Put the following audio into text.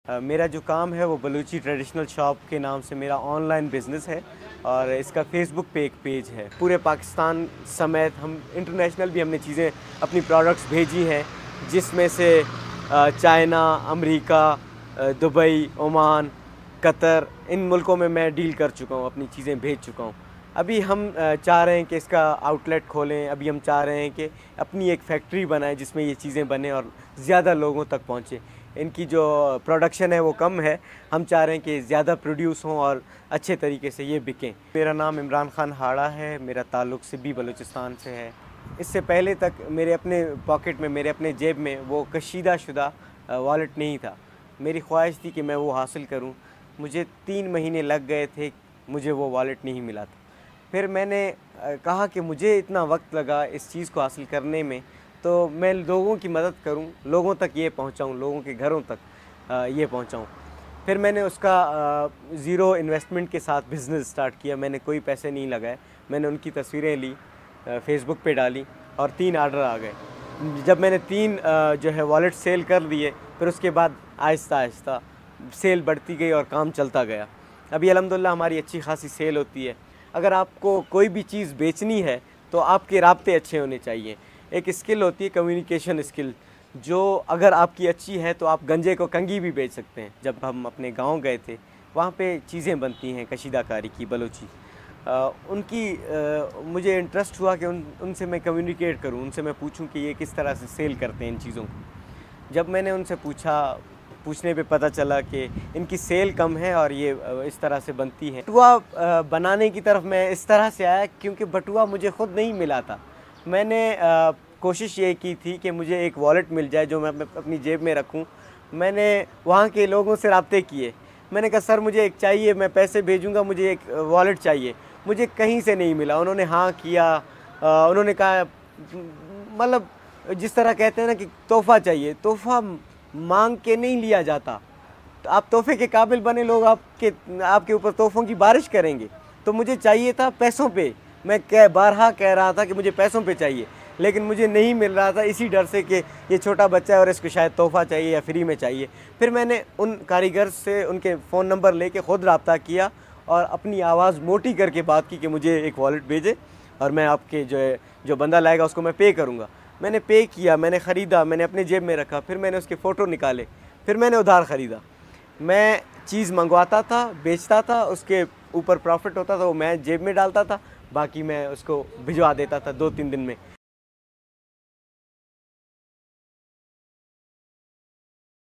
मेरा जो काम है वो बलूची ट्रेडिशनल शॉप के नाम से मेरा ऑनलाइन बिज़नेस है और इसका फेसबुक पे एक पेज है। पूरे पाकिस्तान समेत हम इंटरनेशनल भी हमने चीज़ें अपनी प्रोडक्ट्स भेजी हैं, जिसमें से China, America, Dubai, Oman, Qatar, इन मुल्कों में मैं डील कर चुका हूँ, अपनी चीज़ें भेज चुका हूँ। अभी हम चाह रहे हैं कि इसका आउटलेट खोलें। अभी हम चाह रहे हैं कि अपनी एक फैक्ट्री बनाएं जिसमें ये चीज़ें बने और ज़्यादा लोगों तक पहुँचे। इनकी जो प्रोडक्शन है वो कम है, हम चाह रहे हैं कि ज़्यादा प्रोड्यूस हों और अच्छे तरीके से ये बिकें। मेरा नाम इमरान खान हाड़ा है, मेरा ताल्लुक़ सिब्बी बलूचिस्तान से है। इससे पहले तक मेरे अपने पॉकेट में, मेरे अपने जेब में वो कशीदा शुदा वॉलेट नहीं था। मेरी ख्वाहिश थी कि मैं वो हासिल करूं। मुझे 3 महीने लग गए थे, मुझे वो वॉलेट नहीं मिला था। फिर मैंने कहा कि मुझे इतना वक्त लगा इस चीज़ को हासिल करने में, तो मैं लोगों की मदद करूं, लोगों तक ये पहुंचाऊं, लोगों के घरों तक ये पहुंचाऊं। फिर मैंने उसका ज़ीरो इन्वेस्टमेंट के साथ बिज़नेस स्टार्ट किया। मैंने कोई पैसे नहीं लगाए, मैंने उनकी तस्वीरें ली, फेसबुक पे डाली और 3 आर्डर आ गए। जब मैंने 3 जो है वॉलेट सेल कर दिए, फिर उसके बाद आहिस्ता आहिस्ता सेल बढ़ती गई और काम चलता गया। अभी अल्हम्दुलिल्लाह हमारी अच्छी खासी सेल होती है। अगर आपको कोई भी चीज़ बेचनी है तो आपके राब्ते अच्छे होने चाहिए। एक स्किल होती है कम्युनिकेशन स्किल, जो अगर आपकी अच्छी है तो आप गंजे को कंगी भी बेच सकते हैं। जब हम अपने गांव गए थे, वहाँ पे चीज़ें बनती हैं कशीदाकारी की, बलोची मुझे इंटरेस्ट हुआ कि उनसे मैं कम्युनिकेट करूं, उनसे मैं पूछूं कि ये किस तरह से सेल करते हैं इन चीज़ों को। जब मैंने उनसे पूछने पे पता चला कि इनकी सेल कम है और ये इस तरह से बनती है। बटुआ बनाने की तरफ मैं इस तरह से आया क्योंकि बटुआ मुझे ख़ुद नहीं मिला था। मैंने कोशिश ये की थी कि मुझे एक वॉलेट मिल जाए जो मैं अपनी जेब में रखूं। मैंने वहाँ के लोगों से राब्ते किए। मैंने कहा सर मुझे एक चाहिए, मैं पैसे भेजूँगा, मुझे एक वॉलेट चाहिए। मुझे कहीं से नहीं मिला। उन्होंने हाँ किया। उन्होंने कहा, मतलब जिस तरह कहते हैं ना कि तोहफ़ा चाहिए, तोहफ़ा मांग के नहीं लिया जाता। तो आप तोहफ़े के काबिल बने, लोग आपके ऊपर तोहफ़ों की बारिश करेंगे। तो मुझे चाहिए था पैसों पे। मैं बारहा कह रहा था कि मुझे पैसों पे चाहिए, लेकिन मुझे नहीं मिल रहा था, इसी डर से कि ये छोटा बच्चा है और इसको शायद तोहफ़ा चाहिए या फ्री में चाहिए। फिर मैंने उन कारीगर से उनके फ़ोन नंबर लेके ख़ुद रब्ता किया और अपनी आवाज़ मोटी करके बात की कि मुझे एक वॉलेट भेजे और मैं आपके जो बंदा लाएगा उसको मैं पे करूँगा। मैंने पे किया, मैंने ख़रीदा, मैंने अपने जेब में रखा, फिर मैंने उसके फ़ोटो निकाले, फिर मैंने उधार ख़रीदा। मैं चीज़ मंगवाता था, बेचता था, उसके ऊपर प्रॉफिट होता था वो मैं जेब में डालता था, बाकी मैं उसको भिजवा देता था 2-3 दिन में।